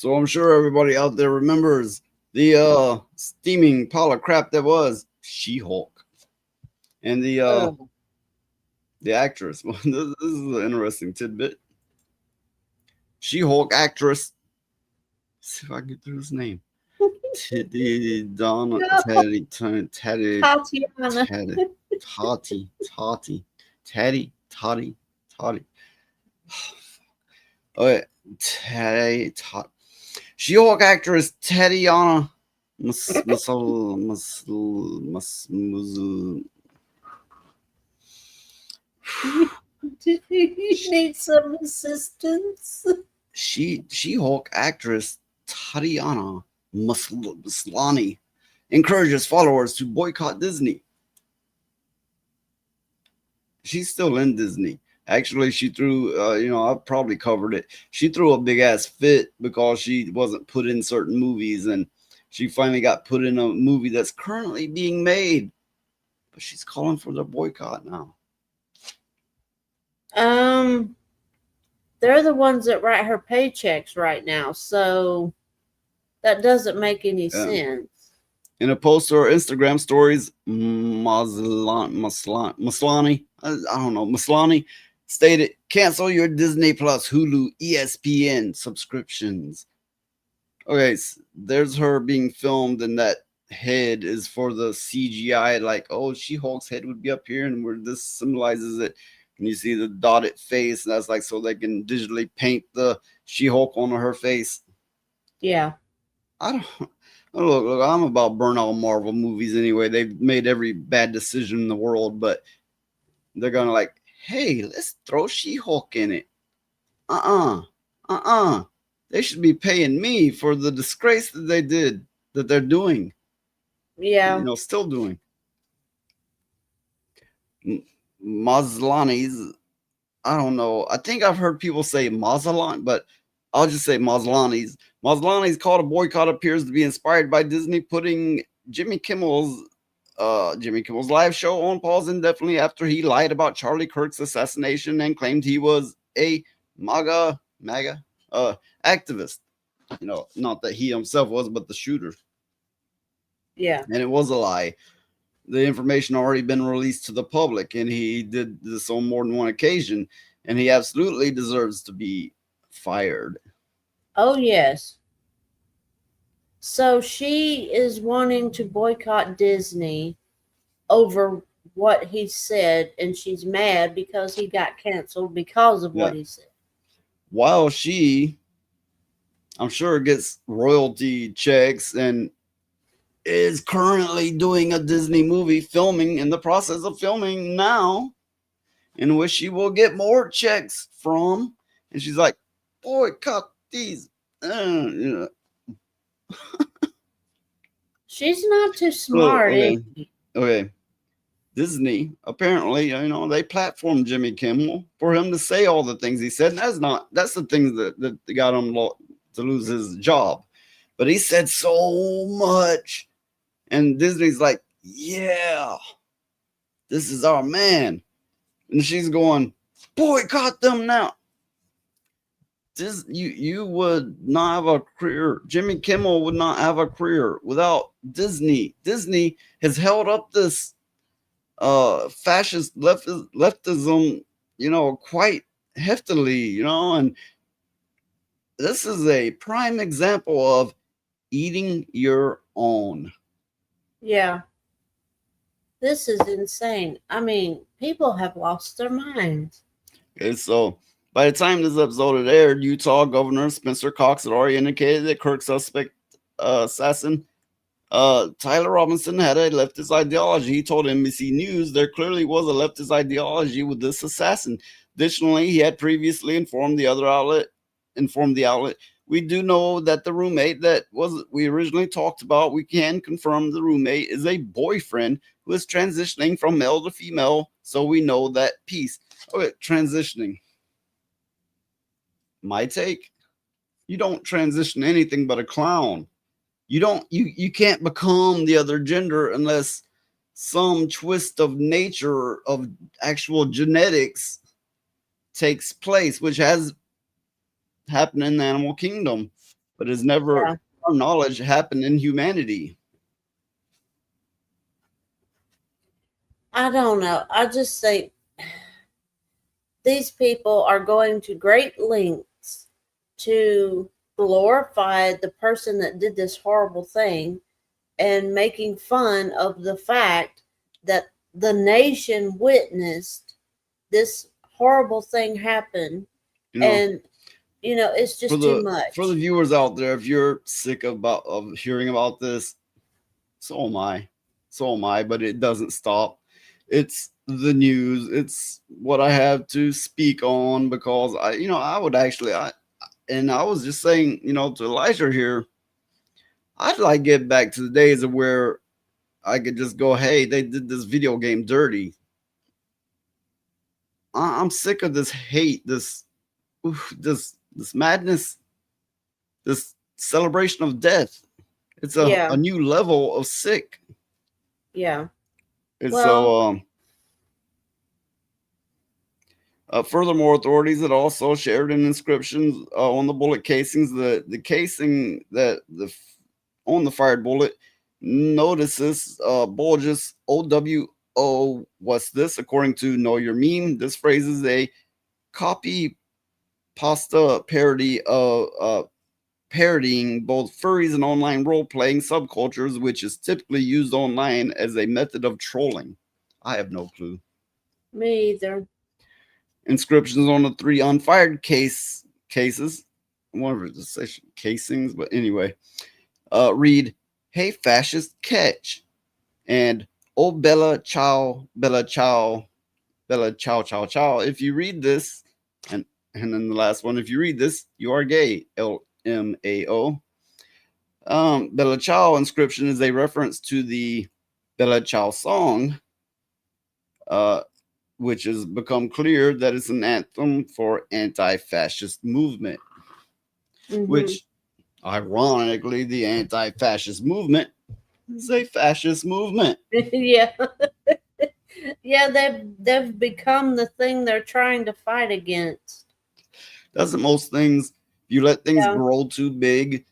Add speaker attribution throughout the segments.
Speaker 1: So I'm sure everybody out there remembers the steaming pile of crap that was She-Hulk and
Speaker 2: Oh.
Speaker 1: the actress. This is an interesting tidbit. She-Hulk actress. Let's see if I can get through his name. Teddy Donna
Speaker 2: No,
Speaker 1: Teddy
Speaker 2: Tatiana.
Speaker 1: Teddy Tati Toddy. Okay, Teddy Tot. She-Hulk actress Tatiana Muscle.
Speaker 2: Do you need some assistance?
Speaker 1: She-Hulk actress Tatiana Maslany encourages followers to boycott Disney. She's still in Disney. Actually, she threw, I've probably covered it. She threw a big ass fit because she wasn't put in certain movies, and she finally got put in a movie that's currently being made. But she's calling for the boycott now.
Speaker 2: Um, they're the ones that write her paychecks right now, so that doesn't make any
Speaker 1: Yeah.
Speaker 2: sense.
Speaker 1: In a post to her Instagram stories, Maslany, I don't know, Maslany stated, cancel your Disney Plus, Hulu, ESPN subscriptions. Okay, there's her being filmed, and that head is for the CGI. Like, oh, She Hulk's head would be up here, and where this symbolizes it. And you see the dotted face, and that's like so they can digitally paint the She Hulk on her face.
Speaker 2: Yeah.
Speaker 1: I don't. Look, I'm about burn all Marvel movies anyway. They've made every bad decision in the world, but they're gonna like, hey, let's throw She Hulk in it. Uh. They should be paying me for the disgrace that they did, that they're doing,
Speaker 2: Yeah.
Speaker 1: still doing. Maslany's, I don't know. I think I've heard people say Mazlan, but I'll just say Maslany's. Maslany's call to boycott appears to be inspired by Disney putting Jimmy Kimmel's live show on pause indefinitely after he lied about Charlie Kirk's assassination and claimed he was a MAGA uh, activist. Not that he himself was, but the shooter.
Speaker 2: Yeah.
Speaker 1: And it was a lie. The information already been released to the public, and he did this on more than one occasion, and he absolutely deserves to be fired.
Speaker 2: Oh, yes. So she is wanting to boycott Disney over what he said, and she's mad because he got canceled because of
Speaker 1: Yeah.
Speaker 2: what he said.
Speaker 1: While she, I'm sure, gets royalty checks and is currently doing a Disney movie, filming in the process of filming now, in which she will get more checks from. And she's like, boycott these. You
Speaker 2: She's not too
Speaker 1: know,
Speaker 2: smart, is
Speaker 1: okay,
Speaker 2: she?
Speaker 1: okay. Disney apparently, they platformed Jimmy Kimmel for him to say all the things he said. And that's the things that got him to lose his job. But he said so much, and Disney's like, yeah, this is our man, and she's going, boycott them now. You would not have a career. Jimmy Kimmel would not have a career without Disney. Disney has held up this fascist leftism, quite heftily, and this is a prime example of eating your own.
Speaker 2: Yeah. This is insane. I mean, people have lost their minds.
Speaker 1: Okay, so by the time this episode had aired, Utah Governor Spencer Cox had already indicated that Kirk suspect assassin Tyler Robinson had a leftist ideology. He told NBC News there clearly was a leftist ideology with this assassin. Additionally, he had previously informed the outlet. We do know that the roommate that was we originally talked about, we can confirm the roommate is a boyfriend who is transitioning from male to female, so we know that piece. Okay, transitioning. My take, you don't transition anything but a clown. You can't become the other gender unless some twist of nature of actual genetics takes place, which has happened in the animal kingdom. but has never,
Speaker 2: Yeah.
Speaker 1: our knowledge, happened in humanity.
Speaker 2: I don't know. I just think these people are going to great lengths to glorify the person that did this horrible thing and making fun of the fact that the nation witnessed this horrible thing happen.
Speaker 1: You know,
Speaker 2: And it's
Speaker 1: for
Speaker 2: just too
Speaker 1: the
Speaker 2: much.
Speaker 1: viewers out there, if you're sick of hearing about this, so am I. So am I, but it doesn't stop. It's the news. It's what I have to speak on because I would actually, and I was just saying, to Elijah here, I'd like to get back to the days of where I could just go, hey, they did this video game dirty. I'm sick of this hate, this madness, this celebration of death. It's a
Speaker 2: Yeah.
Speaker 1: new level of sick.
Speaker 2: Yeah.
Speaker 1: And
Speaker 2: Well,
Speaker 1: so, furthermore, authorities had also shared an inscription on the bullet casings. The casing on the fired bullet notices bulges OWO. What's this? According to Know Your Meme, this phrase is a copy pasta parody of parodying both furries and online role playing subcultures, which is typically used online as a method of trolling. I have no clue.
Speaker 2: me either.
Speaker 1: Inscriptions on the three unfired cases. I wonder if it's casings, but anyway, read, "Hey fascist, catch," and "Oh Bella Ciao, Bella Ciao Ciao Ciao." If you read this, and then the last one, if you read this, you are gay. LMAO. Bella Ciao inscription is a reference to the Bella Ciao song, uh, which has become clear that it's an anthem for anti-fascist movement,
Speaker 2: Hmm.
Speaker 1: which ironically the anti-fascist movement is a fascist movement.
Speaker 2: Yeah. Yeah, they've become the thing they're trying to fight against.
Speaker 1: Doesn't most things, if you let things
Speaker 2: Yeah.
Speaker 1: grow too big,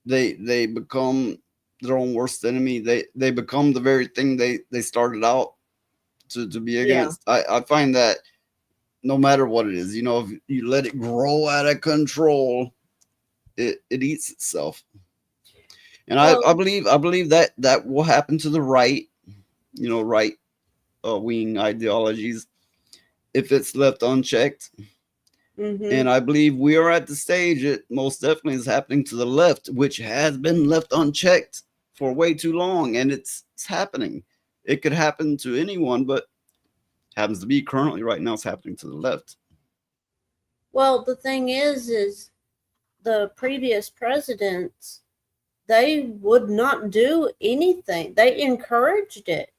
Speaker 1: they become their own worst enemy. They become the very thing they started out to be
Speaker 2: Yeah.
Speaker 1: against. I find that no matter what it is, if you let it grow out of control, it eats itself. And I
Speaker 2: Well,
Speaker 1: believe that will happen to the right, right wing ideologies if it's left unchecked.
Speaker 2: mhm.
Speaker 1: And I believe we are at the stage it most definitely is happening to the left, which has been left unchecked for way too long, and it's happening. It could happen to anyone, but happens to be currently right now it's happening to the left.
Speaker 2: Well, the thing is the previous presidents, they would not do anything. They encouraged it.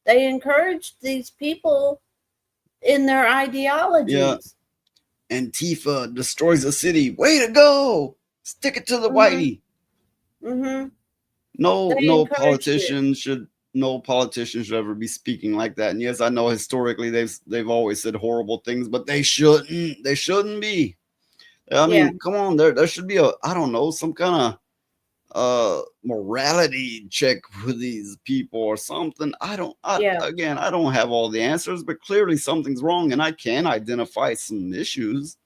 Speaker 2: They encouraged these people in their
Speaker 1: Yeah,
Speaker 2: ideologies.
Speaker 1: Antifa destroys a city. Way to go! Stick it to the
Speaker 2: Mhm.
Speaker 1: whitey.
Speaker 2: Mhm.
Speaker 1: No,
Speaker 2: They encouraged it.
Speaker 1: no politician should ever be speaking like that. And yes, I know historically they've always said horrible things, but they shouldn't. They shouldn't be. I
Speaker 2: Yeah.
Speaker 1: mean, come on, there should be a, I don't know, some kind of morality check with these people or something.
Speaker 2: Yeah.
Speaker 1: I don't have all the answers, but clearly something's wrong and I can identify some issues.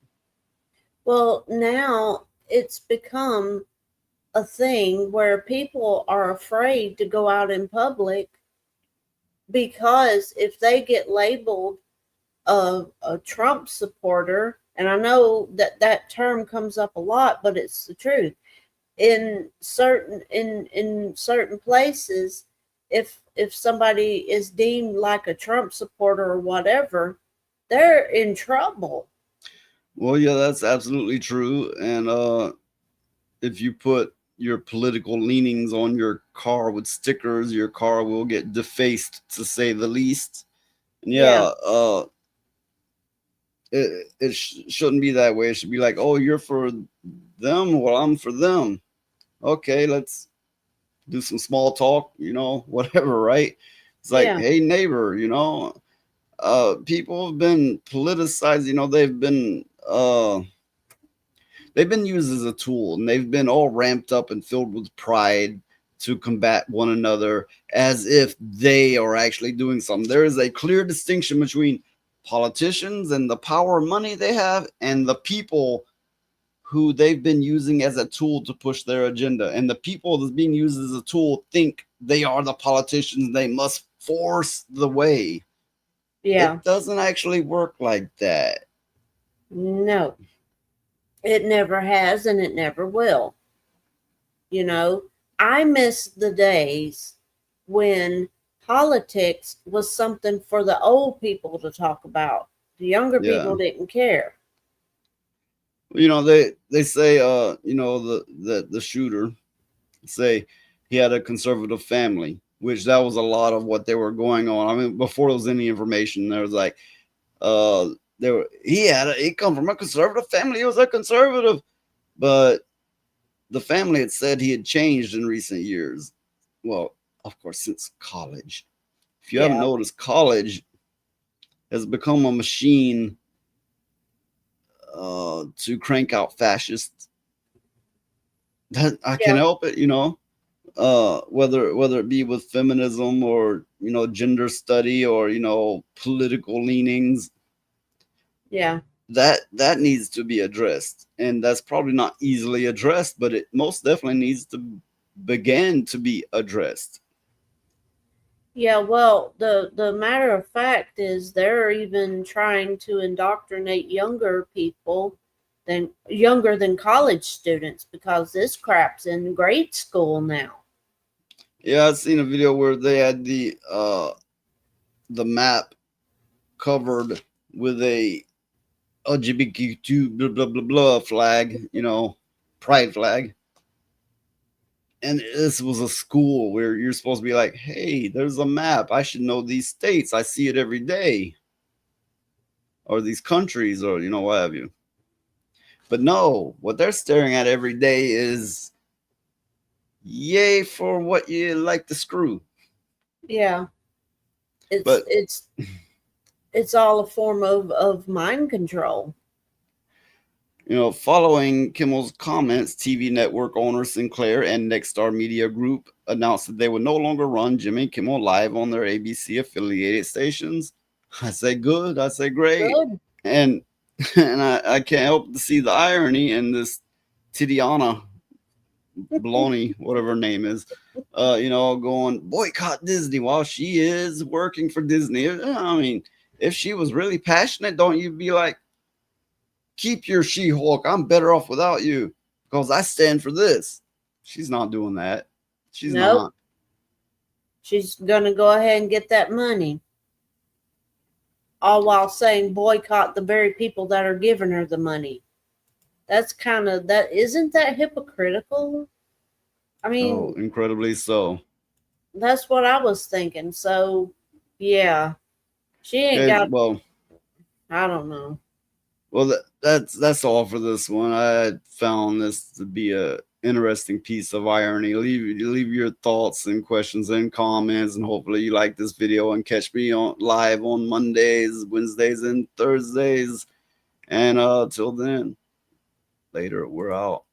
Speaker 2: Well, now it's become a thing where people are afraid to go out in public because if they get labeled a Trump supporter, and I know that that term comes up a lot, but it's the truth. In certain places, if somebody is deemed like a Trump supporter or whatever, they're in trouble.
Speaker 1: Well, yeah, that's absolutely true. And if you put your political leanings on your car with stickers, your car will get defaced to say the least. And
Speaker 2: Yeah,
Speaker 1: yeah, it shouldn't be that way. It should be like, oh, you're for them, well, I'm for them. Okay, let's do some small talk, whatever, right? It's like,
Speaker 2: yeah,
Speaker 1: hey, neighbor, people have been politicized. they've been used as a tool, and they've been all ramped up and filled with pride to combat one another as if they are actually doing something. There is a clear distinction between politicians and the power and money they have and the people who they've been using as a tool to push their agenda. And the people that's being used as a tool think they are the politicians. They must force the way.
Speaker 2: Yeah.
Speaker 1: It doesn't actually work like that.
Speaker 2: No, it never has and it never will. You know, I miss the days when politics was something for the old people to talk about. The younger
Speaker 1: Yeah.
Speaker 2: people didn't care.
Speaker 1: They say the shooter say he had a conservative family, which that was a lot of what they were going on. I mean, before there was any information, there was like uh he come from a conservative family. He was a conservative, but the family had said he had changed in recent years. Well, of course, since college. If you haven't
Speaker 2: Yeah,
Speaker 1: noticed, college has become a machine to crank out fascists. That I can
Speaker 2: yeah,
Speaker 1: help it, whether it be with feminism or gender study or political leanings.
Speaker 2: yeah.
Speaker 1: That needs to be addressed, and that's probably not easily addressed, but it most definitely needs to begin to be addressed.
Speaker 2: Yeah, well, the matter of fact is they're even trying to indoctrinate younger than college students because this crap's in grade school now.
Speaker 1: Yeah, I've seen a video where they had the map covered with a LGBTQ blah blah blah blah flag, pride flag. And this was a school where you're supposed to be like, hey, there's a map. I should know these states. I see it every day. Or these countries, or what have you. But no, what they're staring at every day is yay for what you like to screw.
Speaker 2: Yeah, it's
Speaker 1: But
Speaker 2: it's it's all a form of mind control.
Speaker 1: following Kimmel's comments, TV network owner Sinclair and Nexstar Media Group announced that they would no longer run Jimmy Kimmel live on their ABC affiliated stations. I say good, I say great.
Speaker 2: Good.
Speaker 1: And I can't help to see the irony in this Tidiana Baloney, whatever her name is, going boycott Disney while she is working for Disney. I mean, if she was really passionate, don't you be like, keep your She-Hulk. I'm better off without you because I stand for this. She's not doing that. She's
Speaker 2: Nope.
Speaker 1: not.
Speaker 2: She's gonna go ahead and get that money, all while saying boycott the very people that are giving her the money. That's kind of that. Isn't that hypocritical? I
Speaker 1: Oh,
Speaker 2: mean,
Speaker 1: incredibly so.
Speaker 2: that's what I was thinking. So, yeah, she ain't
Speaker 1: Okay,
Speaker 2: got.
Speaker 1: well,
Speaker 2: I don't know.
Speaker 1: that's all for this one. I found this to be a interesting piece of irony. Leave your thoughts and questions and comments, and hopefully you like this video and catch me on live on Mondays, Wednesdays, and Thursdays. And till then, later, we're out.